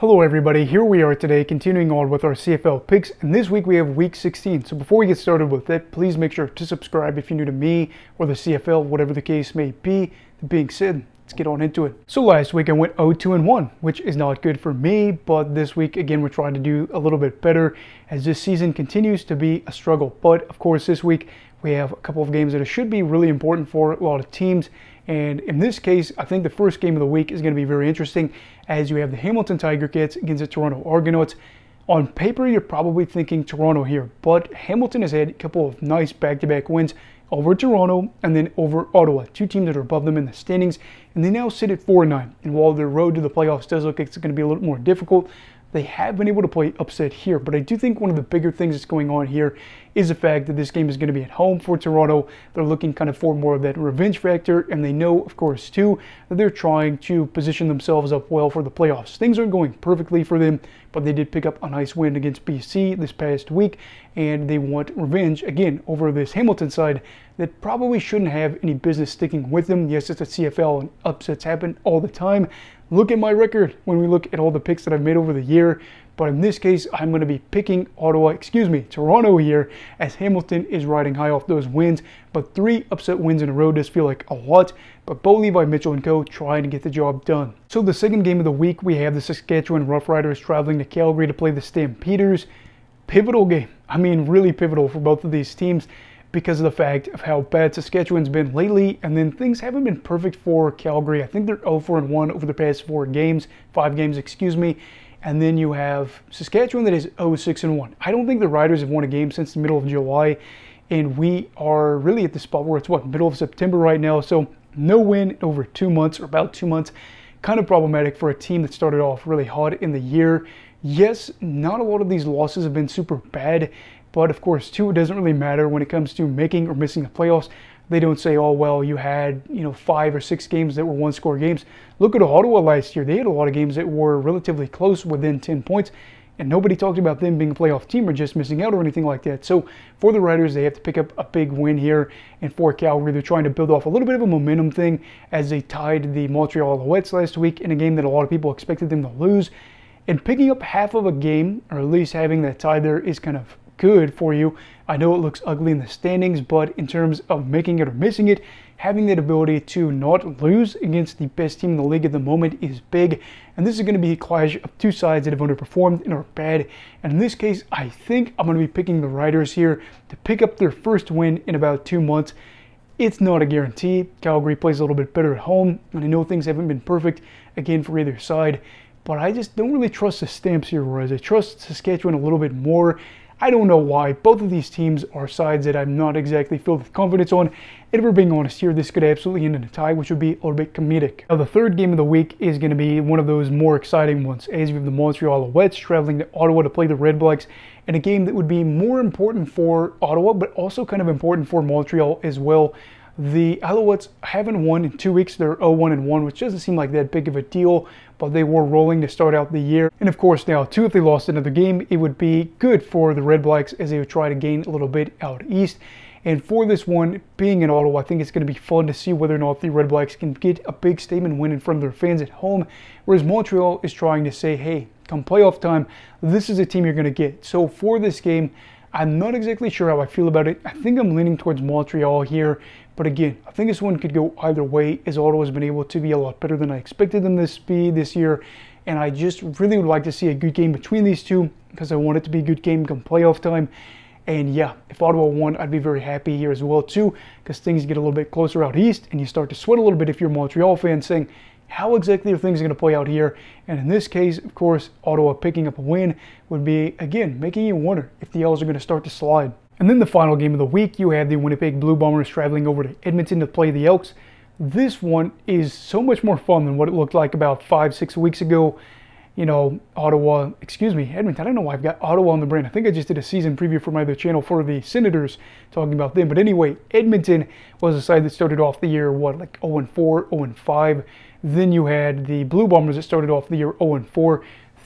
Hello everybody, here we are today continuing on with our CFL picks, and this week we have week 16. So before we get started with it, please make sure to subscribe if you're new to me or the CFL, whatever the case may be. That being said, let's get on into it. So last week I went 0-2-1, which is not good for me, but this week again we're trying to do a little bit better as this season continues to be a struggle. But of course this week we have a couple of games that should be really important for a lot of teams. And in this case, I think the first game of the week is going to be very interesting as you have the Hamilton Tiger Cats against the Toronto Argonauts. On paper, you're probably thinking Toronto here, but Hamilton has had a couple of nice back-to-back wins over Toronto and then over Ottawa, two teams that are above them in the standings, and they now sit at 4-9. And while their road to the playoffs does look like it's going to be a little more difficult, they have been able to play upset here. But I do think one of the bigger things that's going on here is the fact that this game is going to be at home for Toronto. They're looking kind of for more of that revenge factor, and they know, of course, too, that they're trying to position themselves up well for the playoffs. Things aren't going perfectly for them, but they did pick up a nice win against BC this past week, and they want revenge, again, over this Hamilton side that probably shouldn't have any business sticking with them. Yes, it's a CFL, and upsets happen all the time. Look at my record when we look at all the picks that I've made over the year. But in this case, I'm going to be picking Toronto here, as Hamilton is riding high off those wins. But 3 upset wins in a row does feel like a lot. But Bo Levi, Mitchell & Co. trying to get the job done. So the second game of the week, we have the Saskatchewan Roughriders traveling to Calgary to play the Stampeders. Pivotal game. I mean, really pivotal for both of these teams, because of the fact of how bad Saskatchewan's been lately, and then things haven't been perfect for Calgary. I think they're 0-4-1 over the past 5 games, excuse me. And then you have Saskatchewan that is 0-6-1. I don't think the Riders have won a game since the middle of July, and we are really at the spot where it's middle of September right now, so no win over 2 months, or about 2 months. Kind of problematic for a team that started off really hot in the year. Yes, not a lot of these losses have been super bad, but of course, too, it doesn't really matter when it comes to making or missing the playoffs. They don't say, oh, well, you had 5 or 6 games that were one-score games. Look at Ottawa last year. They had a lot of games that were relatively close, within 10 points, and nobody talked about them being a playoff team or just missing out or anything like that. So for the Riders, they have to pick up a big win here. And for Calgary, they're trying to build off a little bit of a momentum thing as they tied the Montreal Alouettes last week in a game that a lot of people expected them to lose. And picking up half of a game, or at least having that tie there, is kind of good for you. I know it looks ugly in the standings, but in terms of making it or missing it, having that ability to not lose against the best team in the league at the moment is big. And this is going to be a clash of two sides that have underperformed and are bad. And in this case, I think I'm going to be picking the Riders here to pick up their first win in about 2 months. It's not a guarantee. Calgary plays a little bit better at home, and I know things haven't been perfect, again, for either side. But I just don't really trust the Stamps here, whereas I trust Saskatchewan a little bit more. I don't know why. Both of these teams are sides that I'm not exactly filled with confidence on. And if we're being honest here, this could absolutely end in a tie, which would be a little bit comedic. Now, the third game of the week is going to be one of those more exciting ones, as you have the Montreal Alouettes traveling to Ottawa to play the Red Blacks, in a game that would be more important for Ottawa, but also kind of important for Montreal as well. The Alouettes haven't won in 2 weeks. They're 0-1-1, which doesn't seem like that big of a deal, but they were rolling to start out the year. And of course now, too, if they lost another game, it would be good for the Red Blacks as they would try to gain a little bit out east. And for this one, being in Ottawa, I think it's going to be fun to see whether or not the Red Blacks can get a big statement win in front of their fans at home, whereas Montreal is trying to say, hey, come playoff time, this is a team you're going to get. So for this game, I'm not exactly sure how I feel about it. I think I'm leaning towards Montreal here. But again, I think this one could go either way, as Ottawa has been able to be a lot better than I expected them to be this year. And I just really would like to see a good game between these two, because I want it to be a good game come playoff time. And yeah, if Ottawa won, I'd be very happy here as well too, because things get a little bit closer out east, and you start to sweat a little bit if you're a Montreal fan, saying, how exactly are things going to play out here? And in this case, of course, Ottawa picking up a win would be, again, making you wonder if the Ls are going to start to slide. And then the final game of the week, you have the Winnipeg Blue Bombers traveling over to Edmonton to play the Elks. This one is so much more fun than what it looked like about 5-6 weeks ago. Edmonton. I don't know why I've got Ottawa on the brain. I think I just did a season preview for my other channel for the Senators, talking about them. But anyway, Edmonton was a side that started off the year, like 0-4, 0-5. Then you had the Blue Bombers that started off the year 0-4.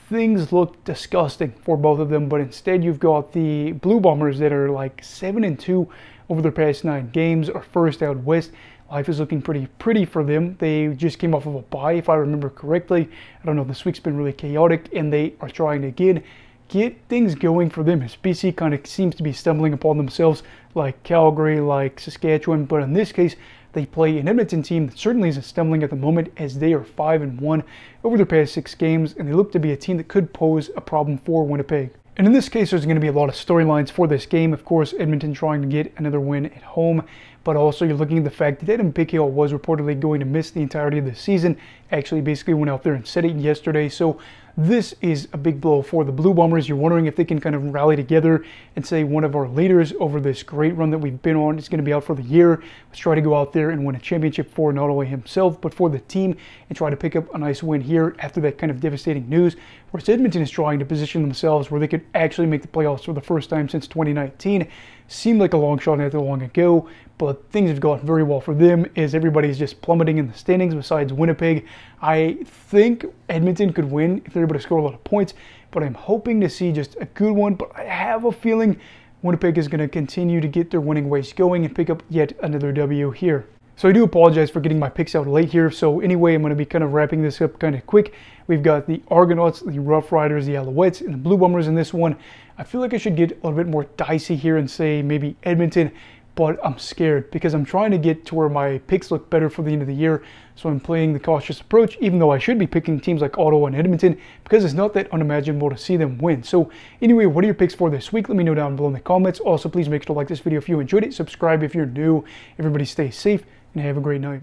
Things look disgusting for both of them, but instead you've got the Blue Bombers that are like 7-2 over their past 9 games, are first out west. life is looking pretty for them. They just came off of a bye, if I remember correctly. I don't know, this week's been really chaotic, and they are trying to get things going for them, as BC kind of seems to be stumbling upon themselves, like Calgary, like Saskatchewan. But in this case, they play an Edmonton team that certainly isn't stumbling at the moment, as they are 5-1 over their past 6 games, and they look to be a team that could pose a problem for Winnipeg. And in this case, there's going to be a lot of storylines for this game. Of course, Edmonton trying to get another win at home, but also you're looking at the fact that Adam Bickel was reportedly going to miss the entirety of the season. Actually, basically went out there and said it yesterday. So this is a big blow for the Blue Bombers. You're wondering if they can kind of rally together and say one of our leaders over this great run that we've been on is going to be out for the year. Let's try to go out there and win a championship for not only himself, but for the team, and try to pick up a nice win here after that kind of devastating news. Whereas Edmonton is trying to position themselves where they could actually make the playoffs for the first time since 2019. Seemed like a long shot not that long ago, but things have gone very well for them, as everybody's just plummeting in the standings besides Winnipeg. I think Edmonton could win if they're able to score a lot of points, but I'm hoping to see just a good one. But I have a feeling Winnipeg is going to continue to get their winning ways going and pick up yet another W here. So I do apologize for getting my picks out late here. So anyway, I'm going to be kind of wrapping this up kind of quick. We've got the Argonauts, the Rough Riders, the Alouettes, and the Blue Bombers in this one. I feel like I should get a little bit more dicey here and say maybe Edmonton, but I'm scared because I'm trying to get to where my picks look better for the end of the year. So I'm playing the cautious approach, even though I should be picking teams like Ottawa and Edmonton, because it's not that unimaginable to see them win. So anyway, what are your picks for this week? Let me know down below in the comments. Also, please make sure to like this video if you enjoyed it. Subscribe if you're new. Everybody stay safe and have a great night.